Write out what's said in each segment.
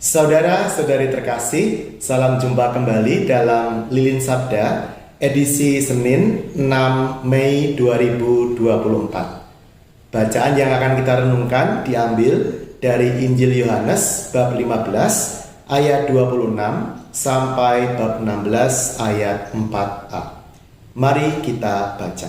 Saudara-saudari terkasih, salam jumpa kembali dalam Lilin Sabda edisi Senin 6 Mei 2024. Bacaan yang akan kita renungkan diambil dari Injil Yohanes bab 15 ayat 26 sampai bab 16 ayat 4a. Mari kita baca.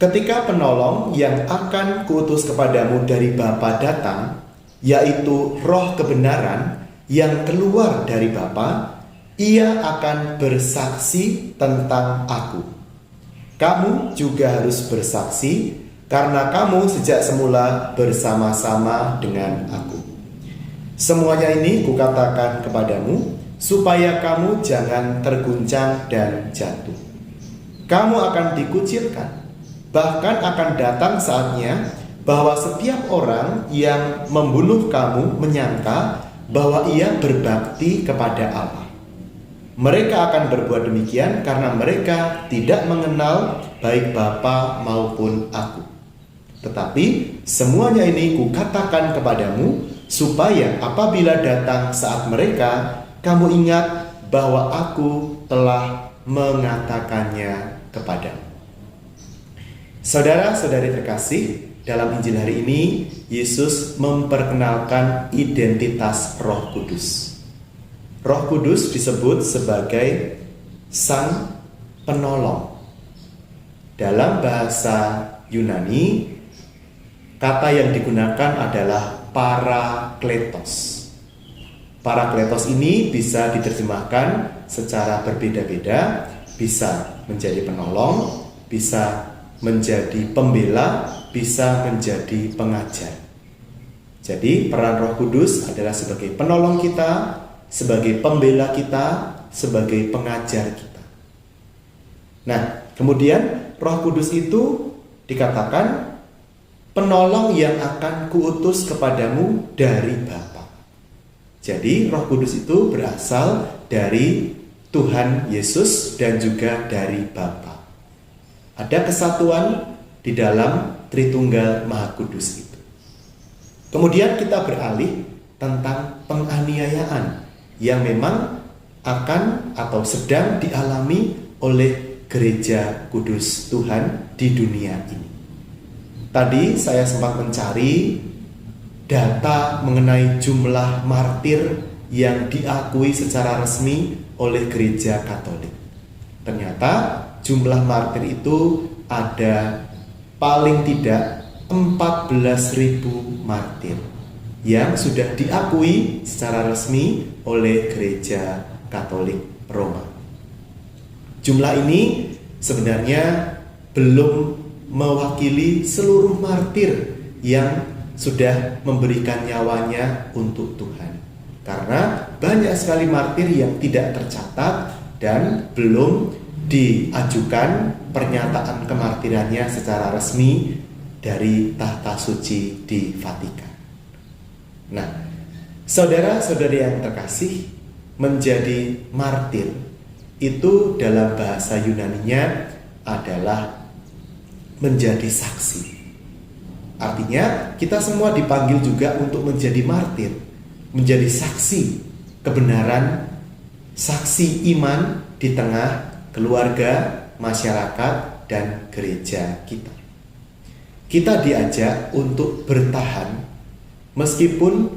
Ketika penolong yang akan kuutus kepadamu dari Bapa datang, yaitu Roh kebenaran yang keluar dari Bapa, Ia akan bersaksi tentang Aku. Kamu juga harus bersaksi, karena kamu sejak semula bersama-sama dengan Aku. Semuanya ini kukatakan kepadamu, supaya kamu jangan terguncang dan jatuh. Kamu akan dikucilkan, bahkan akan datang saatnya bahwa setiap orang yang membunuh kamu menyangka bahwa ia berbakti kepada Allah. Mereka akan berbuat demikian karena mereka tidak mengenal baik Bapa maupun Aku. Tetapi semuanya ini kukatakan kepadamu, supaya apabila datang saat mereka, kamu ingat bahwa Aku telah mengatakannya kepadamu. Saudara-saudari terkasih, dalam Injil hari ini, Yesus memperkenalkan identitas Roh Kudus. Roh Kudus disebut sebagai Sang Penolong. Dalam bahasa Yunani, kata yang digunakan adalah Parakletos. Parakletos ini bisa diterjemahkan secara berbeda-beda, bisa menjadi penolong, bisa menjadi pembela, bisa menjadi pengajar. Jadi peran Roh Kudus adalah sebagai penolong kita, sebagai pembela kita, sebagai pengajar kita. Nah, kemudian Roh Kudus itu dikatakan penolong yang akan kuutus kepadamu dari Bapa. Jadi Roh Kudus itu berasal dari Tuhan Yesus dan juga dari Bapa. Ada kesatuan di dalam Tritunggal Maha Kudus itu. Kemudian kita beralih tentang penganiayaan yang memang akan atau sedang dialami oleh Gereja Kudus Tuhan di dunia ini. Tadi saya sempat mencari data mengenai jumlah martir yang diakui secara resmi oleh Gereja Katolik. Ternyata jumlah martir itu ada paling tidak 14.000 martir yang sudah diakui secara resmi oleh Gereja Katolik Roma. Jumlah ini sebenarnya belum mewakili seluruh martir yang sudah memberikan nyawanya untuk Tuhan. Karena banyak sekali martir yang tidak tercatat dan belum diajukan pernyataan kemartirannya secara resmi dari tahta suci di Vatikan. Nah, saudara-saudari yang terkasih, menjadi martir itu dalam bahasa Yunaninya adalah menjadi saksi. Artinya kita semua dipanggil juga untuk menjadi martir, menjadi saksi kebenaran, saksi iman di tengah keluarga, masyarakat, dan gereja kita. Kita diajak untuk bertahan meskipun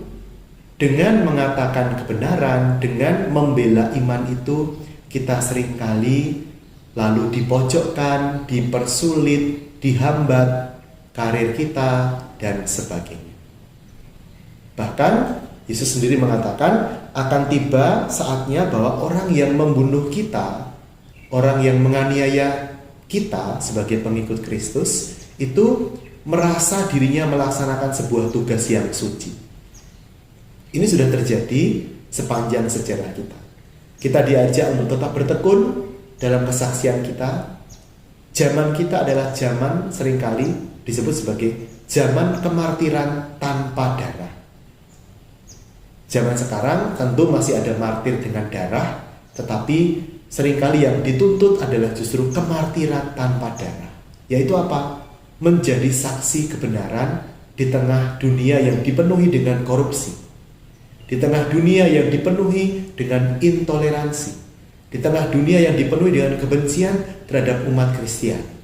dengan mengatakan kebenaran, dengan membela iman itu kita seringkali lalu dipojokkan, dipersulit, dihambat karir kita, dan sebagainya. Bahkan Yesus sendiri mengatakan akan tiba saatnya bahwa orang yang membunuh kita, orang yang menganiaya kita sebagai pengikut Kristus itu merasa dirinya melaksanakan sebuah tugas yang suci. Ini sudah terjadi sepanjang sejarah kita. Kita diajak untuk tetap bertekun dalam kesaksian kita. Zaman kita adalah zaman seringkali disebut sebagai zaman kemartiran tanpa darah. Zaman sekarang tentu masih ada martir dengan darah, tetapi seringkali yang dituntut adalah justru kemartiran tanpa darah. Yaitu apa? Menjadi saksi kebenaran di tengah dunia yang dipenuhi dengan korupsi. di tengah dunia yang dipenuhi dengan intoleransi, di tengah dunia yang dipenuhi dengan kebencian terhadap umat Kristiani.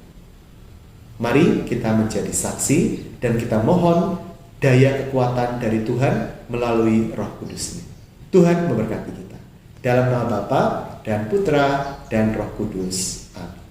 Mari kita menjadi saksi dan kita mohon daya kekuatan dari Tuhan melalui Roh Kudus-Nya. Tuhan memberkati kita. Dalam nama Bapa dan Putra dan Roh Kudus. Amin.